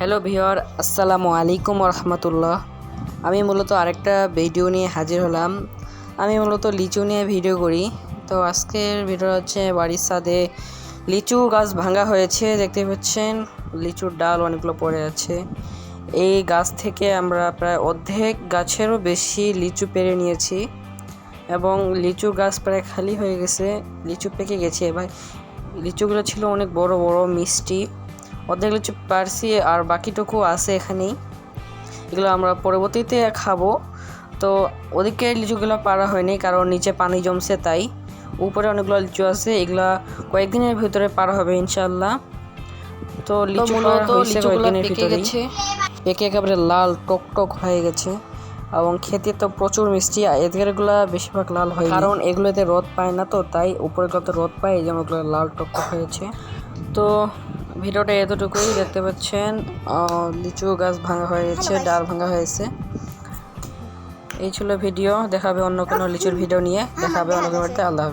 Hello viewer, আসসালামু আলাইকুম রহমতুল্লাহ। আমি মূলত আরেকটা ভিডিও নিয়ে হাজির হলাম। আমি মূলত লিচু নিয়ে ভিডিও করি। তো আজকের ভিডিও হচ্ছে বাড়ির ছাদে লিচু গাছ ভাঙা হয়েছে, দেখতে পাচ্ছেন লিচুর ডাল অনেকগুলো পড়ে আছে। এই গাছ থেকে আমরা প্রায় অর্ধেক গাছেরও বেশি লিচু পেড়ে নিয়েছি এবং লিচু গাছ প্রায় খালি হয়ে গেছে, লিচু পেকে গেছে। এবার লিচুগুলো ছিল অনেক বড় বড় মিষ্টি, অর্ধেক লিচু পারছি আর বাকিটুকু আছে এখানেই। এগুলো আমরা পরবর্তীতে খাবো। তো ওদিকে লিচুগুলো পারা হয়নি কারণ নিচে পানি জমছে, তাই উপরে অনেকগুলো লিচু আছে, এগুলা কয়েকদিনের ভিতরে পারা হবে ইনশাল্লাহ। তো লিচু পারা হয়েছে কয়েকদিনের ভিতরেই, পেকে একেবারে লাল টক টক হয়ে গেছে এবং খেতে তো প্রচুর মিষ্টি। এদেরগুলো বেশিরভাগ লাল হয় কারণ এগুলোতে রোদ পায় না, তো তাই উপরেগুলোতে রোদ পায়, এই জন্য ওগুলো লাল টক টক হয়েছে। তো ভিডিওটা এতটুকুই, দেখতে পাচ্ছেন লিচু গাছ ভাঙা হয়ে গেছে, ডাল ভাঙা হয়েছে। এই ছিল ভিডিও, দেখাবে অন্য কোনো লিচুর ভিডিও নিয়ে, দেখাবে অন্য কোনো। আল্লাহ হাফেজ।